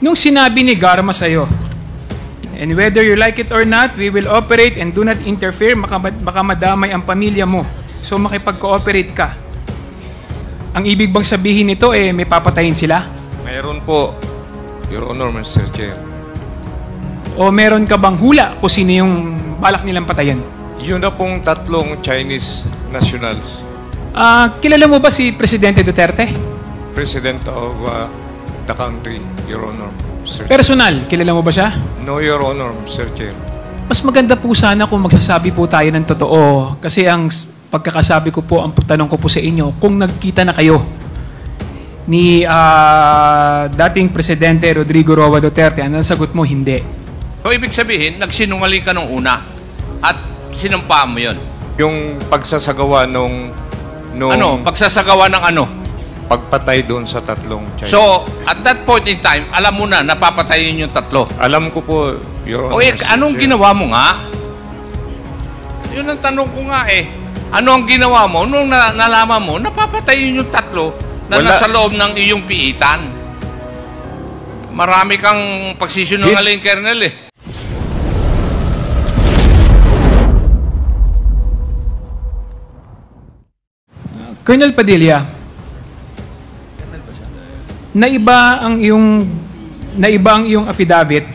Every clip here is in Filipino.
Nung sinabi ni Garma sa'yo, and whether you like it or not, we will operate and do not interfere, baka madamay ang pamilya mo. So makipag-cooperate ka. Ang ibig bang sabihin nito, may papatayin sila? Mayroon po, Your Honor, Mr. Chair. O meron ka bang hula kung sino yung balak nilang patayin? Yun na pong tatlong Chinese nationals. Kilala mo ba si Presidente Duterte? President of the country, Your Honor, Mr. Chair. Personal, kilala mo ba siya? No, Your Honor, Mr. Chair. Mas maganda po sana kung magsasabi po tayo ng totoo. Kasi ang pagkakasabi ko po, ang tanong ko po sa inyo, kung nagkita na kayo ni dating Presidente Rodrigo Roa Duterte, ang sagot mo, hindi. So, ibig sabihin, nagsinungaling ka nung una at sinumpa mo yun. Yung pagsasagawa nung Ano? Pagsasagawa ng ano? pagpatay doon sa tatlong Chinese. So, at that point in time, alam mo na napapatayin yung tatlo. Alam ko po, Your Honor. O anong ginawa mo nga? Yun ang tanong ko nga Ano ang ginawa mo nung nalaman mo napapatayin yung tatlo na nasa loob ng iyong piitan? Marami kang pagsisinungaling, Colonel Colonel Padilla, naiba ang iyong affidavit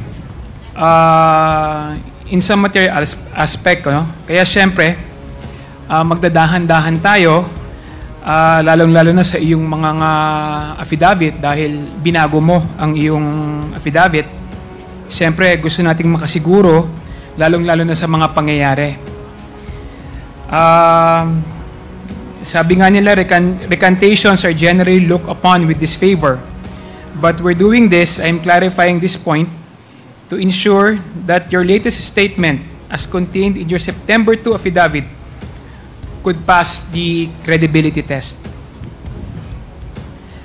in some material aspect, no? Kaya syempre, magdadahan-dahan tayo, lalong-lalo na sa iyong mga affidavit dahil binago mo ang iyong affidavit. Syempre, gusto nating makasiguro, lalong-lalo na sa mga pangyayari. Sabi nga nila, recantations are generally looked upon with disfavor. But we're doing this, I'm clarifying this point, to ensure that your latest statement, as contained in your September 2 affidavit, could pass the credibility test.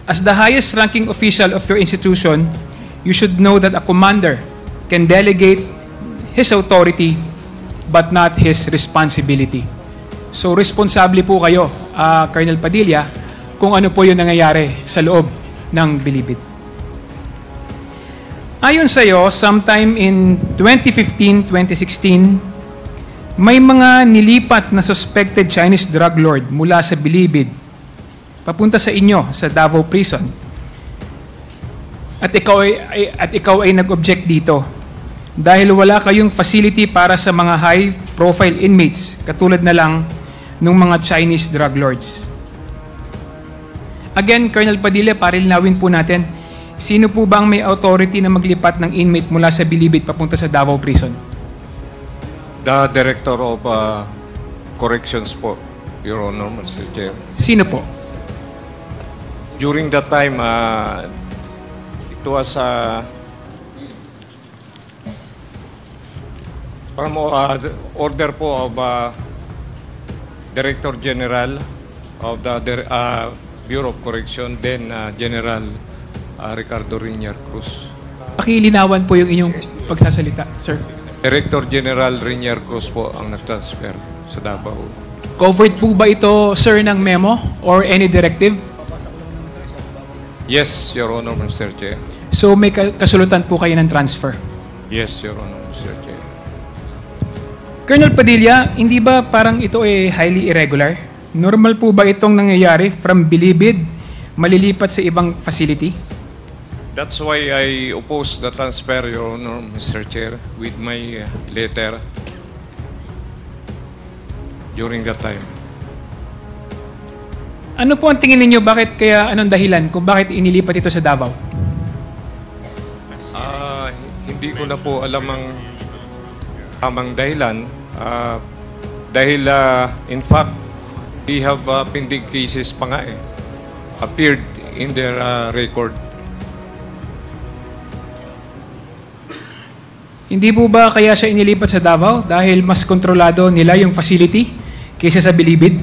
As the highest ranking official of your institution, you should know that a commander can delegate his authority but not his responsibility. So, responsable po kayo, Colonel Padilla, kung ano po yung nangyayari sa loob ng Bilibid. Ayon sa iyo, sometime in 2015-2016, may mga nilipat na suspected Chinese drug lord mula sa Bilibid papunta sa inyo sa Davao Prison. At ikaw ay nag-object dito dahil wala kayong facility para sa mga high-profile inmates katulad na lang ng mga Chinese drug lords. Again, Colonel Padilla, parilnawin po natin, sino po bang may authority na maglipat ng inmate mula sa Bilibid papunta sa Davao Prison? The Director of Corrections po, Your Honor, Mr. Chair. Sino po? During that time, it was from order po of Director General of the Bureau of Correction, then General Ricardo Rinier Cruz. Pakilinawan po yung inyong pagsasalita, sir. Director General Rinier Cruz po ang nag-transfer sa Davao. Covered po ba ito, sir, ng memo or any directive? Yes, Your Honor, Mr. Chair. So may kasulatan po kayo ng transfer? Yes, Your Honor, Mr. Chair. Colonel Padilla, hindi ba parang ito ay highly irregular? Normal po ba itong nangyayari from Bilibid, malilipat sa ibang facility? That's why I oppose the transfer, Your Honor, Mr. Chair, with my letter during that time. Ano po ang tingin ninyo, anong dahilan kung bakit inilipat ito sa Davao? Hindi ko na po alam ang tamang dahilan. Dahil, in fact, we have pending cases pa nga appeared in their record. Hindi po ba kaya siya inilipat sa Davao dahil mas kontrolado nila yung facility kaysa sa Bilibid?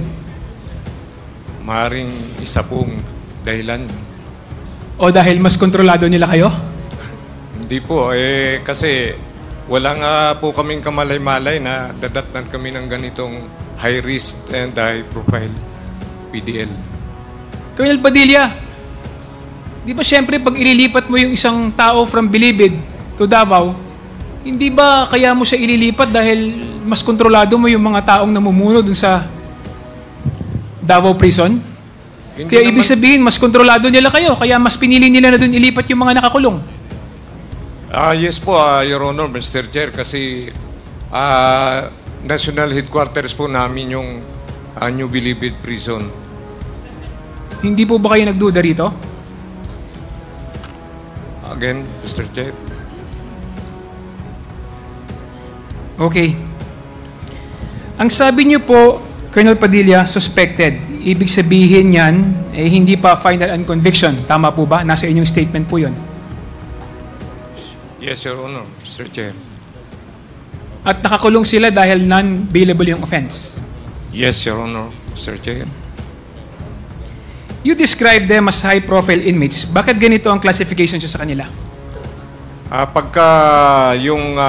Maaaring isa pong dahilan. O dahil mas kontrolado nila kayo? Hindi po, kasi wala nga po kaming kamalay-malay na dadatnan kami ng ganitong high risk and high profile PDL. Colonel Padilla, Di ba siyempre pag ililipat mo yung isang tao from Bilibid to Davao, hindi ba kaya mo siya ililipat dahil mas kontrolado mo yung mga taong namumuno dun sa Davao Prison? Hindi Kaya ibig naman- sabihin, mas kontrolado nila kayo, kaya mas pinili nila na dun ilipat yung mga nakakulong. Yes po, Your Honor, Mr. Chair, kasi national headquarters po namin yung New Bilibid Prison. Hindi po ba kayo nagduda rito? Again, Mr. Chair. Okay. Ang sabi niyo po, Colonel Padilla, suspected. Ibig sabihin yan, hindi pa final and conviction. Tama po ba? Nasa inyong statement po yun. Yes, Your Honor, Mr. Chair. At nakakulong sila dahil non-bailable yung offense. Yes, Your Honor, Mr. Chair. You describe them as high-profile inmates. Bakit ganito ang classification siya sa kanila? Pagka yung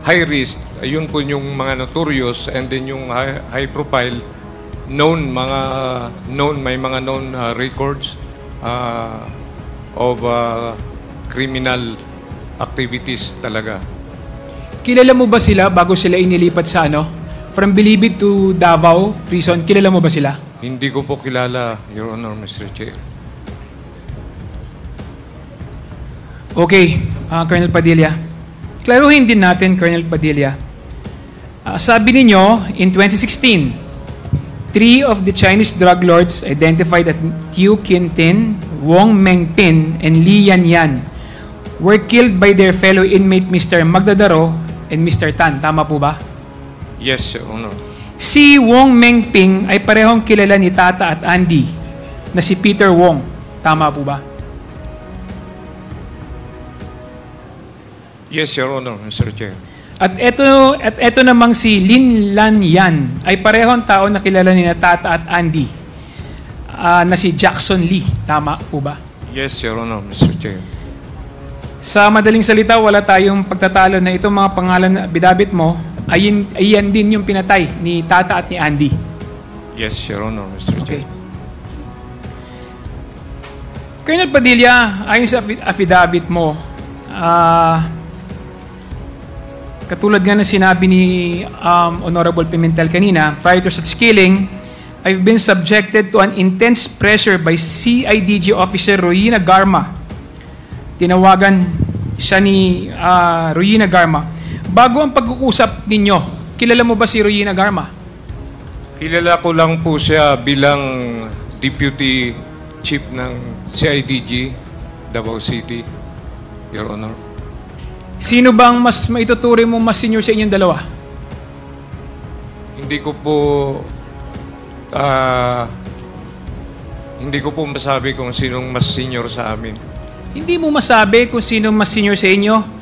high risk, yun po yung mga notorious, and then yung high profile, may mga known records of criminal activities talaga. Kilala mo ba sila bago sila inilipat sa ano? From Bilibid to Davao Prison, kilala mo ba sila? Hindi ko po kilala, Your Honor, Mr. Chair. Okay, Colonel Padilla. Klaruhin din natin, Colonel Padilla. Sabi ninyo, in 2016, 3 of the Chinese drug lords identified as Tiu Qintin, Wong Mengpin, and Li Yanyan were killed by their fellow inmate Mr. Magdadaro and Mr. Tan. Tama po ba? Yes, Your Honor. Si Wong Mengping ay parehong kilala ni Tata at Andy na si Peter Wong. Tama po ba? Yes, Your Honor, Mr. Chair. At ito namang si Lin Lan Yan ay parehong tao na kilala ni Tata at Andy na si Jackson Lee. Tama po ba? Yes, Your Honor, Mr. Chair. Sa madaling salita, wala tayong pagtatalo na itong mga pangalan na bidabit mo ay yan din yung pinatay ni Tata at ni Andy. Yes, Your Honor, Mr. Okay. Chair. Colonel Padilla, ayon sa affidavit mo, katulad nga na sinabi ni Honorable Pimentel kanina, prior to such killing, I've been subjected to an intense pressure by CIDG Officer Royina Garma. Tinawagan siya ni Royina Garma. Bago ang pag-uusap ninyo, kilala mo ba si Royina Garma? Kilala ko lang po siya bilang Deputy Chief ng CIDG, Davao City, Your Honor. Sino bang mas maituturing mo mas senior sa inyong dalawa? Hindi ko po masabi kung sinong mas senior sa amin. Hindi mo masabi kung sino mas senior sa inyo,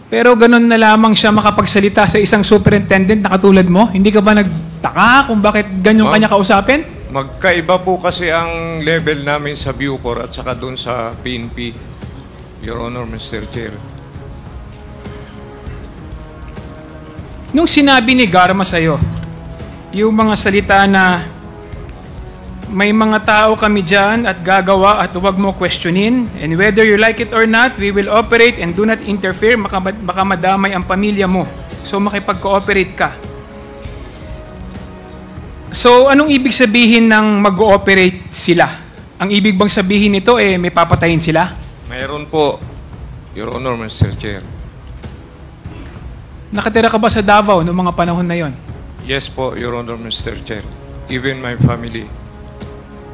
pero ganun na lamang siya makapagsalita sa isang superintendent na katulad mo? Hindi ka ba nagtaka kung bakit ganyan kanya kausapin? Magkaiba po kasi ang level namin sa Bucor at saka doon sa PNP, Your Honor, Mr. Chair. Nung sinabi ni Garma sa'yo, yung mga salita na may mga tao kami dyan at gagawa at huwag mo questionin, and whether you like it or not, we will operate and do not interfere, baka madamay ang pamilya mo. So makipag-cooperate ka. So anong ibig sabihin ng mag-ooperate sila? Ang ibig bang sabihin nito may papatayin sila? Mayroon po, Your Honor, Mr. Chair. Nakatira ka ba sa Davao noong mga panahon na yon? Yes po, Your Honor, Mr. Chair. Even my family.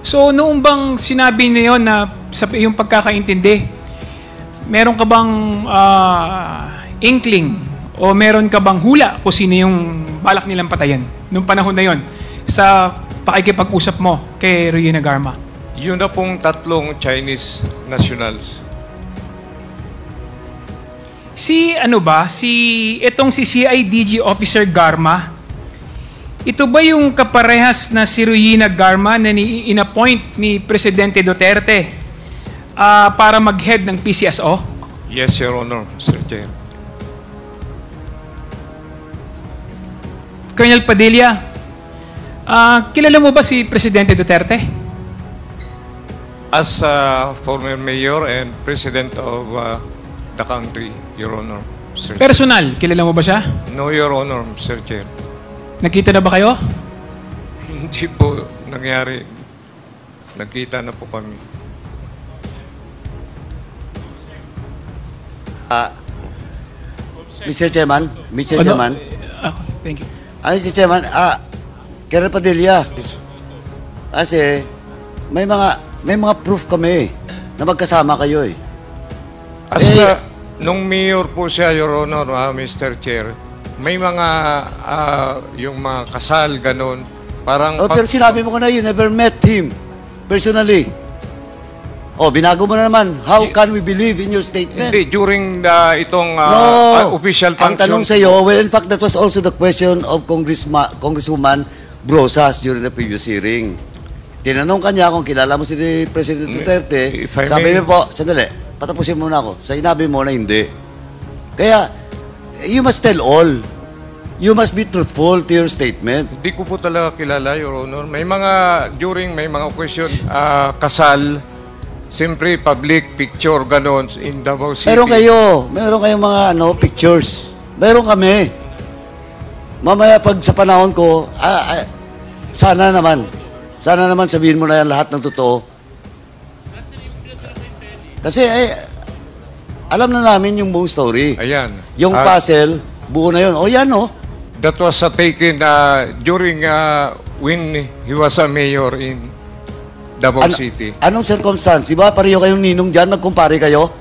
So, noong bang sinabi niyo na sa iyong pagkakaintindi, meron ka bang inkling o meron ka bang hula kung sino yung balak nilang patayin noong panahon na yon sa pakikipag-usap mo kay Royina Garma? Yun na pong 3 Chinese nationals. Itong si CIDG Officer Garma, ito ba yung kaparehas na si Royina Garma na in-appoint ni Presidente Duterte para mag-head ng PCSO? Yes, Your Honor, Mr. Chair. Colonel Padilla, kilala mo ba si Presidente Duterte? As former mayor and president of the country, Your Honor. Mr. Chair. Personal, kilala mo ba siya? No, Your Honor, Mr. Chair. Nakita na ba kayo? Hindi po nangyari. Nagkita na po kami. Mr. Chairman, Mr. Ano? Chairman, Thank you. Mr. Chairman, Colonel Padilla, kasi may mga proof kami na magkasama kayo eh. As nung mayor po siya, Your Honor, Mr. Chair, may mga yung mga kasal ganun, parang Oh, pero sinabi mo ko na you never met him personally. Oh, binago mo na naman. How can we believe in your statement? hindi during itong No. official Ang function. tanong sa iyo, well, in fact, that was also the question of Congresswoman Brosas during the previous hearing. Tinanong kanya kung kilala mo si President Duterte. If I Sabi may- mo po, sandali, patapusin muna ako. Sinabi mo na hindi. Kaya, you must tell all. You must be truthful to your statement. Hindi ko po talaga kilala, Your Honor. May mga may mga question, kasal, siyempre public picture ganon in Davao City. Meron kayong mga pictures. Meron kami. Mamaya pag sa panahon ko, sana naman sabihin mo na yan lahat ng totoo. Kasi alam na namin yung buong story. Ayan. Yung puzzle, buo na yun. O yan That was taken during when he was a mayor in Davao City. Anong circumstance? Diba pareho kayong ninong dyan? Nagkumpare kayo?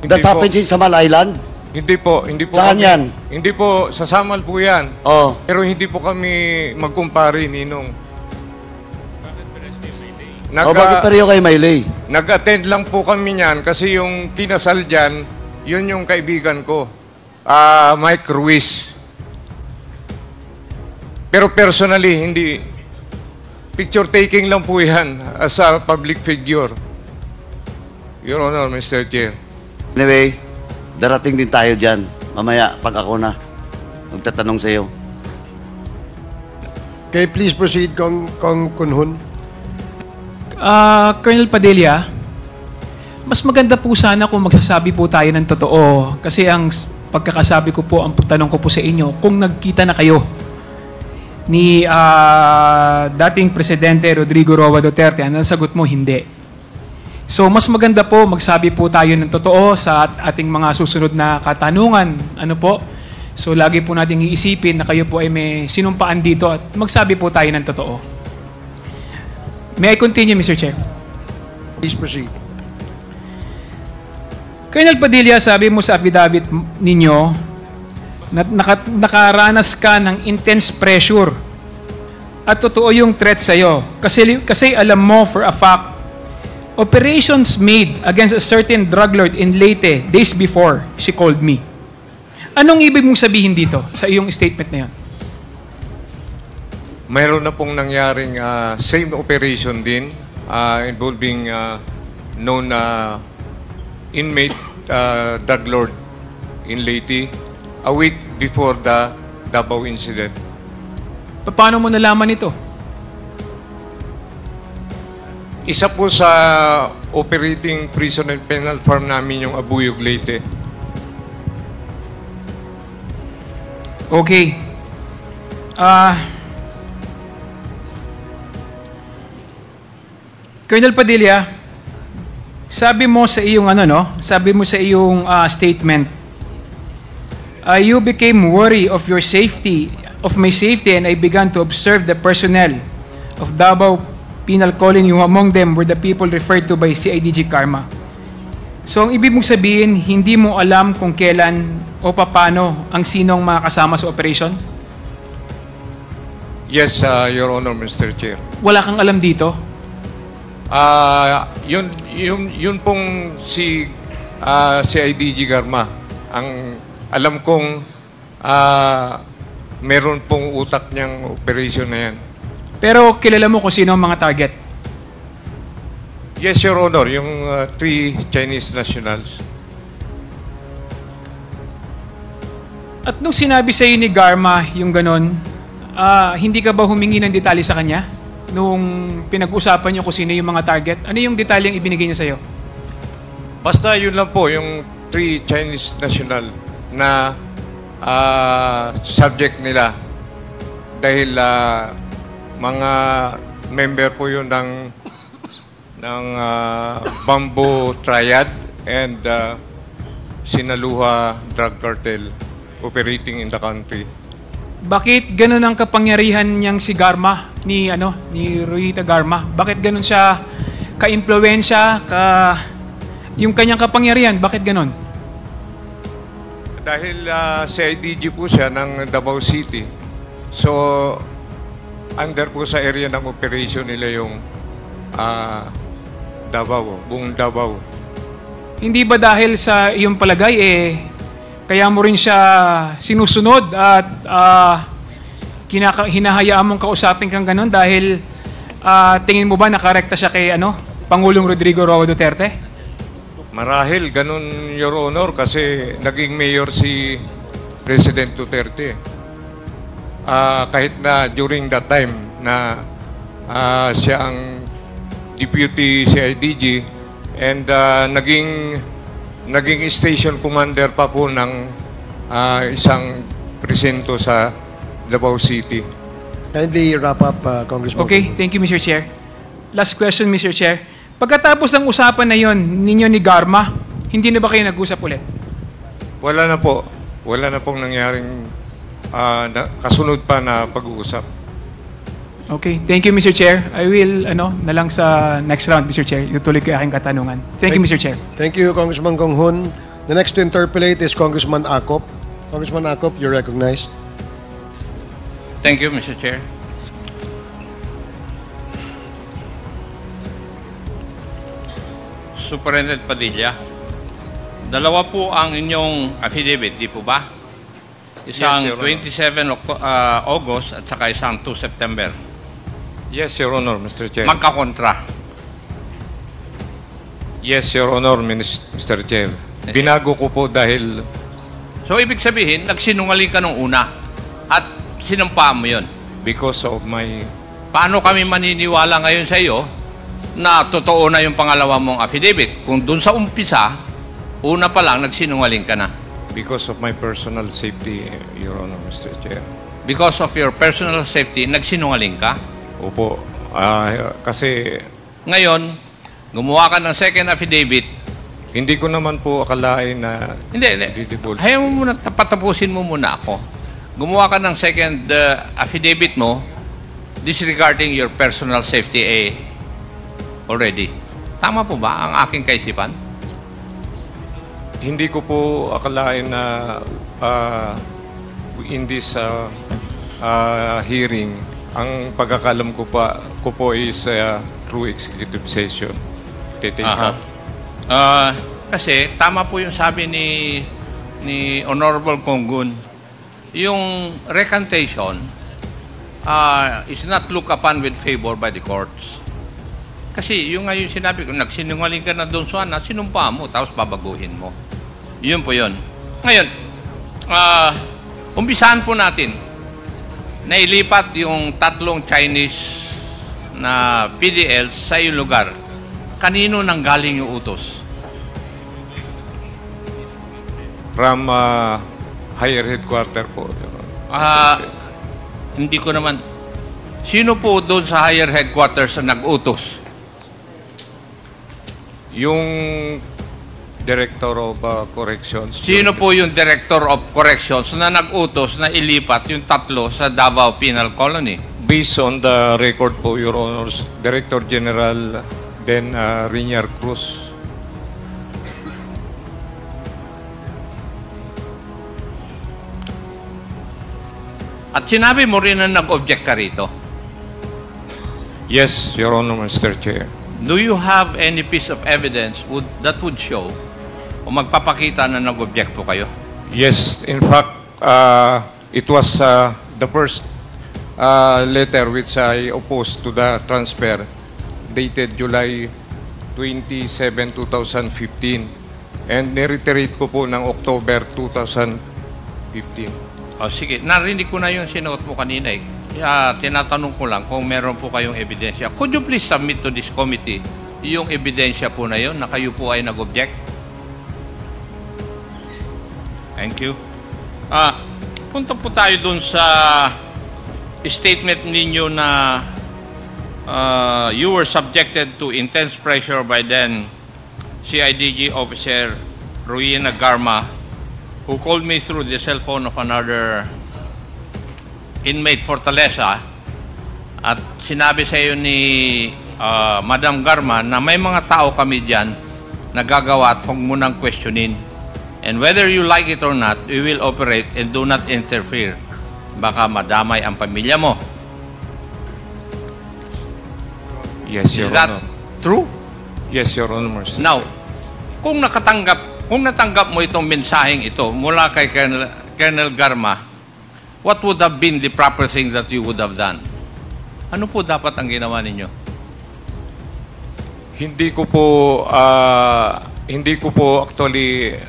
That Hindi po. happens in Samal Island? Hindi po. Saan kami- yan? Hindi po. Sa Samal po yan. Oh. Pero hindi po kami magkumpare, Ninong. Bakit pareho kayo Maylay? Nag-attend lang po kami niyan kasi yung kinasal dyan, yun yung kaibigan ko. Mike Ruiz. Pero personally, hindi. Picture taking lang po yan as a public figure. Your Honor, Mr. Chair. Anyway, darating din tayo dyan. Mamaya, pag ako na, magtatanong sa iyo. Okay, please proceed, Kong Kunhun. Colonel Padilla, mas maganda po sana kung magsasabi po tayo ng totoo. Kasi ang pagkakasabi ko po, ang tanong ko po sa inyo, kung nagkita na kayo ni dating Presidente Rodrigo Roa Duterte, ang sagot mo, hindi. So, mas maganda po, magsabi po tayo ng totoo sa ating mga susunod na katanungan. Ano po? So, lagi po natin iisipin na kayo po ay may sinumpaan dito at magsabi po tayo ng totoo. May I continue, Mr. Chair? Please proceed. Colonel Padilla, sabi mo sa affidavit ninyo na nakaranas ka ng intense pressure at totoo yung threat sa'yo. Kasi alam mo for a fact, operations made against a certain drug lord in Leyte days before she called me. Anong ibig mong sabihin dito sa iyong statement na yun? Mayroon na pong nangyaring same operation din involving known inmate drug lord in Leyte a week before the Davao incident. Paano mo nalaman ito? Isa po sa operating prison and penal farm namin yung Abuyog, Leyte. Okay. Colonel Padilla, sabi mo sa iyong statement, you became worried of your safety, of my safety, and I began to observe the personnel of Davao Penal Colony, who among them were the people referred to by CIDG Karma. So, ang ibig mong sabihin, hindi mo alam kung kailan o paano ang sinong mga kasama sa operation? Yes, Your Honor, Mr. Chair. Wala kang alam dito? Yun pong si IDG Garma. Ang alam kong meron pong utak niyang operation na yan. Pero kilala mo kung sino ang mga target? Yes, Your Honor, yung 3 Chinese nationals. At nung sinabi sa iyo ni Garma yung ganon, hindi ka ba humingi ng detalye sa kanya? nung pinag-usapan niyo kung sino yung mga target? Ano yung detalyeng ibinigay niya sa'yo? Basta yun lang po, yung 3 Chinese national na subject nila dahil mga member po yun ng Bamboo Triad and Sinaluha Drug Cartel operating in the country. Bakit ganun ang kapangyarihan niyang si Garma, ni Ruita Garma? Bakit ganun siya ka-impluwensya, yung kanyang kapangyarihan, bakit ganun? Dahil CIDG po siya ng Davao City. So, under po sa area ng operation nila yung Davao, buong Davao. Hindi ba dahil sa iyong palagay, kaya mo rin siya sinusunod at hinahayaan mong kausapin kang ganun dahil tingin mo ba nakarekta siya kay Pangulong Rodrigo Roa Duterte? Marahil ganun, Your Honor, kasi naging mayor si President Duterte. Kahit na during that time na siya ang deputy CIDG and naging station commander pa po ng isang presinto sa Davao City. Kindly wrap up, Congressman. Okay, thank you, Mr. Chair. Last question, Mr. Chair. Pagkatapos ng usapan na yon ninyo ni Garma, hindi na ba kayo nag-usap ulit? Wala na po. Wala na pong nangyaring kasunod pa na pag-uusap. Okay, thank you, Mr. Chair. I will, na lang sa next round, Mr. Chair. Ituloy ko yung aking katanungan. Thank you, Mr. Chair. Thank you, Congressman Kong Hun. The next to interpolate is Congressman Akop. Congressman Akop, you're recognized. Thank you, Mr. Chair. Superintendent Padilla, dalawa po ang inyong affidavit, di po ba? Isang Yes, Your Honor. 27 August at saka isang 2 September. Yes, Your Honor, Mr. Chair. Magkakontra. Yes, Your Honor, Mr. Chair. Binago ko po dahil So, ibig sabihin, nagsinungaling ka nung una at sinumpaan mo yun. because of my... Paano kami maniniwala ngayon sa iyo na totoo na yung pangalawa mong affidavit? Kung dun sa umpisa, una pa lang, nagsinungaling ka na. Because of my personal safety, Your Honor, Mr. Chair. Because of your personal safety, nagsinungaling ka. Opo. Kasi Ngayon, gumawa ka ng second affidavit. hindi ko naman po akalain na Hindi. didivulge. Hayaan mo muna, patapusin mo muna ako. Gumawa ka ng second affidavit mo disregarding your personal safety already. Tama po ba ang aking kaisipan? Hindi ko po akalain na in this hearing, ang pagkakalam ko po is through executive session. Take up. Kasi tama po yung sabi ni Honorable Konggun, yung recantation is not looked upon with favor by the courts. Kasi yung ngayon sinabi ko, nagsinungaling ka na doon sa sinumpa mo, tapos babaguhin mo. Yun po yun. Ngayon, umpisahan po natin. Nailipat yung 3 Chinese na PDLs sa iyong lugar. Kanino nanggaling yung utos? From higher headquarter po. Hindi ko naman. Sino po doon sa higher headquarters na nag-utos? Yung Director of Corrections. Sino po yung Director of Corrections na nag-utos na ilipat yung 3 sa Davao Penal Colony? Based on the record po, Your Honors, Director General then Rinier Cruz. At sinabi mo rin na nag-object ka rito. Yes, Your Honor, Mr. Chair. Do you have any piece of evidence that would show o magpapakita na nag-object po kayo? Yes, in fact, it was the first letter which I opposed to the transfer dated July 27, 2015 and nireiterate ko po ng October 2015. O sige, narinig ko na yung sinuot mo kanina eh. tinatanong ko lang kung meron po kayong ebidensya. Could you please submit to this committee yung ebidensya po na yun na kayo po ay nag-object? Thank you. Punta po tayo dun sa statement ninyo na you were subjected to intense pressure by then CIDG officer Rowena Garma, who called me through the cell phone of another inmate Fortaleza, at sinabi sa iyo ni Madam Garma na may mga tao kami dyan na gagawa at huwag mo nang questionin. And whether you like it or not, we will operate and do not interfere. Baka madamay ang pamilya mo. Yes, Your Is that Honor. true? Yes, Your Honor. Now, kung natanggap mo itong mensaheng ito mula kay Colonel Garma, what would have been the proper thing that you would have done? Ano po dapat ang ginawa ninyo? Hindi ko po actually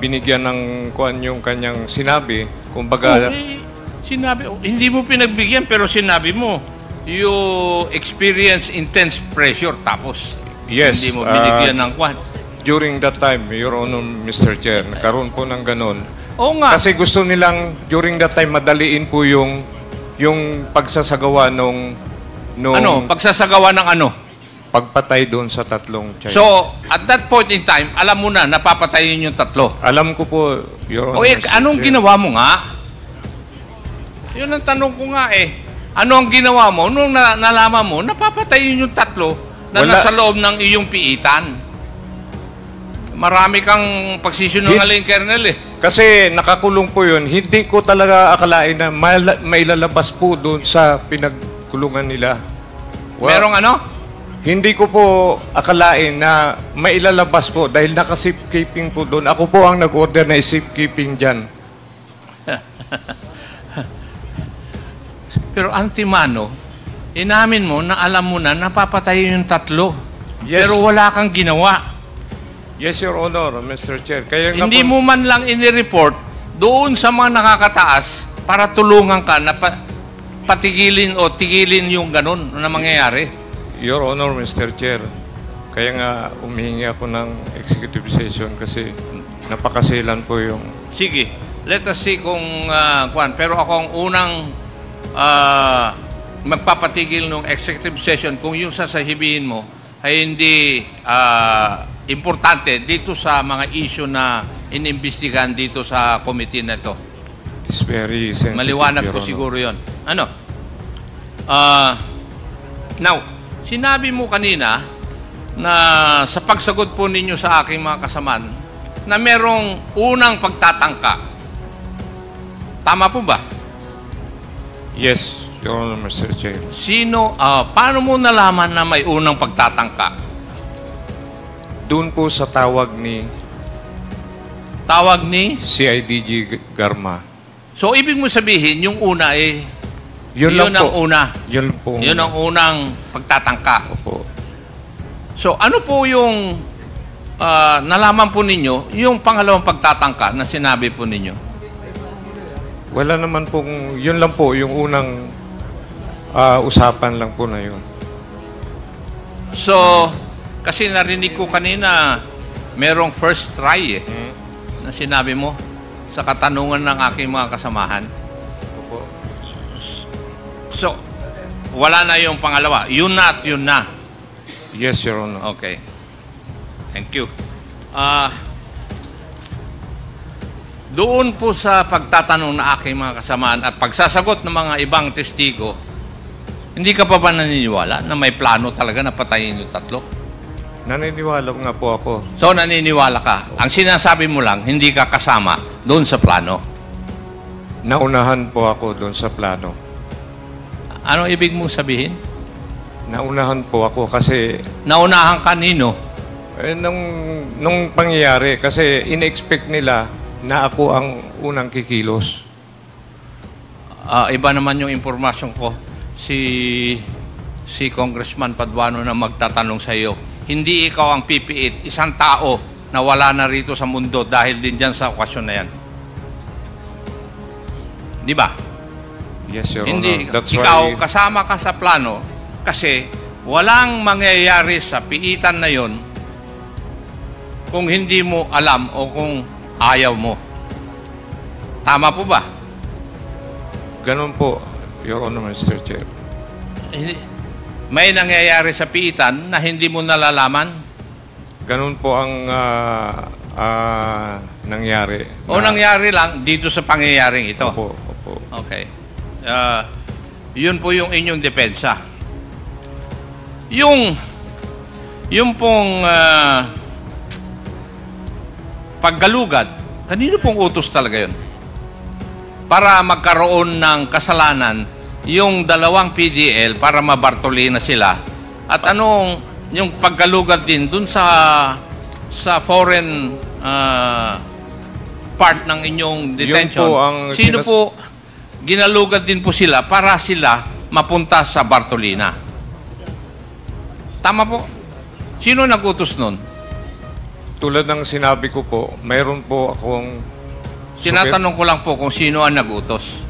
binigyan ng kuan yung kanyang sinabi. Kumbaga, Sinabi, hindi mo pinagbigyan pero sinabi mo, you experience intense pressure tapos Yes, hindi mo binigyan ng kuan. during that time, Your Honor, Mr. Chair, nagkaroon po ng ganun. Oo nga. Kasi gusto nilang during that time madaliin po yung pagsasagawa nung Pagsasagawa ng ano? pagpatay doon sa tatlong child. So, at that point in time, alam mo na napapatayin yung tatlo. Alam ko po, Your O Honor. anong Mr. Chair. ginawa mo nga? Yun ang tanong ko nga eh. Ano ang ginawa mo nung nalaman mo napapatayin yung tatlo na Wala. nasa loob ng iyong piitan? Marami kang pagsisinungaling, Colonel eh. Kasi nakakulong po yun, hindi ko talaga akalain na mailalabas po doon sa pinagkulungan nila. Merong ano? Hindi ko po akalain na mailalabas po dahil naka-safekeeping po doon. Ako po ang nag-order na safekeeping dyan. Pero antimano, inamin mo na alam mo na napapatayin yung tatlo. Yes. Pero wala kang ginawa. Yes, Your Honor, Mr. Chair. Kaya nga Hindi po, mo man lang inireport doon sa mga nakakataas para tulungan ka na patigilin o tigilin yung ganun na mangyayari. Your Honor, Mr. Chair, kaya nga umihingi ako ng executive session kasi napakasilan po yung... Sige, let us see kung kuan. Pero ako ang unang magpapatigil ng executive session kung yung sasahibihin mo ay hindi importante dito sa mga issue na inimbestigahan dito sa committee na ito. It's very sensitive, Maliwanag Your ko Honor. siguro yon. Ano? Now, sinabi mo kanina na sa pagsagot po ninyo sa aking mga kasamaan na merong unang pagtatangka. Tama po ba? Yes, Your Honor, Mr. Chair. Paano mo nalaman na may unang pagtatangka? Doon po sa tawag ni Tawag ni? CIDG Garma. So, ibig mo sabihin, yung una Yun yun lang ang po. una. Yun po. Yun ang unang pagtatangka. Opo. So, ano po yung nalaman po ninyo, yung pangalawang pagtatangka na sinabi po ninyo? Wala naman pong, yun lang po, yung unang usapan lang po na yun. So, kasi narinig ko kanina, merong first try eh, na sinabi mo sa katanungan ng aking mga kasamahan. Opo. So, wala na yung pangalawa. Yun na at yun na. Yes, Your Honor. Okay. Thank you. Doon po sa pagtatanong na aking mga kasamaan at pagsasagot ng mga ibang testigo, hindi ka pa ba naniniwala na may plano talaga na patayin yung tatlo? Naniniwala nga po ako. So, naniniwala ka. Ang sinasabi mo lang, hindi ka kasama doon sa plano. Naunahan po ako doon sa plano. Ano ibig mong sabihin? Naunahan po ako kasi Naunahan kanino? nung pangyayari kasi in-expect nila na ako ang unang kikilos. Iba naman yung impormasyon ko. Si Congressman Paduano na magtatanong sa iyo. Hindi ikaw ang pipiit, isang tao na wala na rito sa mundo dahil din dyan sa okasyon na yan. Di ba? Yes, Your Hindi, Honor. That's ikaw why... kasama ka sa plano kasi walang mangyayari sa piitan na yon kung hindi mo alam o kung ayaw mo. Tama po ba? Ganun po, Your Honor, Mr. Chair. May nangyayari sa piitan na hindi mo nalalaman? Ganun po ang nangyari. O nangyari lang dito sa pangyayaring ito? Opo, opo. Okay. Yun po yung inyong depensa. Yung pong paggalugad, kanino pong utos talaga yun? Para magkaroon ng kasalanan yung dalawang PDL para mabartolina sila. At anong yung paggalugad din dun sa foreign part ng inyong detention? Yun po ang sino po ginalugad din po sila para sila mapunta sa Bartolina? Tama po? Sino nag-utos nun? Tulad ng sinabi ko po, mayroon po akong... Tinatanong ko lang po kung sino ang nag-utos.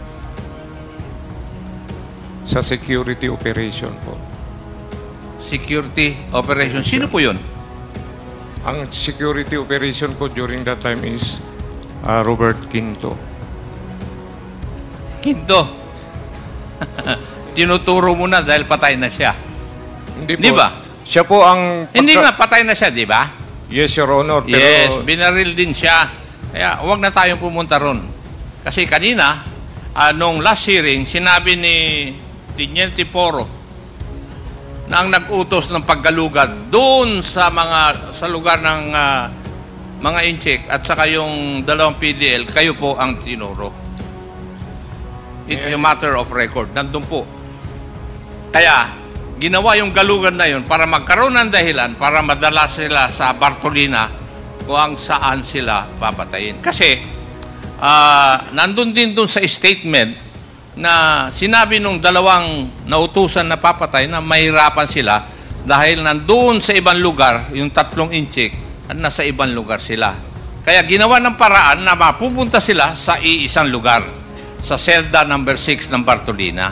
Sa security operation po. Security operation. Sino po yun? Ang security operation ko during that time is Robert Quinto. Quinto. Tinuturo mo na dahil patay na siya. Hindi po. Di ba? Siya po ang... Hindi nga, patay na siya, di ba? Yes, Your Honor. Pero Yes, binaril din siya. Kaya huwag na tayong pumunta ron. Kasi kanina, nung last hearing, sinabi ni Teniente Poro na ang nag-utos ng paggalugad doon sa lugar ng mga incheck at saka yung dalawang PDL, kayo po ang tinuro. It's a matter of record. Nandun po. Kaya, ginawa yung galugan na yun para magkaroon ng dahilan para madala sila sa Bartolina kung ang saan sila papatayin. Kasi, nandun din dun sa statement na sinabi nung dalawang nautusan na papatay na mahirapan sila dahil nandun sa ibang lugar, yung 3 inchik, at nasa ibang lugar sila. Kaya ginawa ng paraan na mapupunta sila sa iisang lugar, sa selda number 6 ng Bartolina.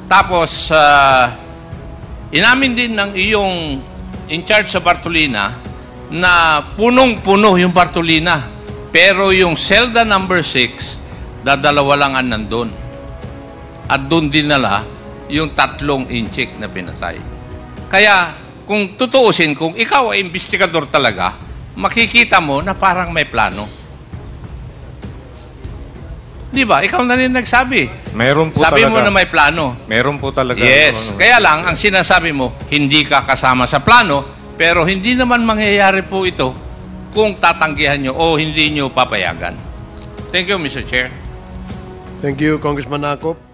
Tapos, inamin din ng iyong in charge sa Bartolina na punong-puno yung Bartolina. Pero yung selda number 6, dadalawa lang ang nandun. At doon dinala yung 3 inchik na pinatay. Kaya, kung tutuusin, kung ikaw ay investigador talaga, makikita mo na parang may plano. Di ba? Ikaw na rin nagsabi. mayroon po Sabi talaga. mo na may plano. Mayroon po talaga. Yes. Your Honor. Kaya lang, ang sinasabi mo, hindi ka kasama sa plano, pero hindi naman mangyayari po ito kung tatanggihan nyo o hindi nyo papayagan. Thank you, Mr. Chair. Thank you, Congressman Akop.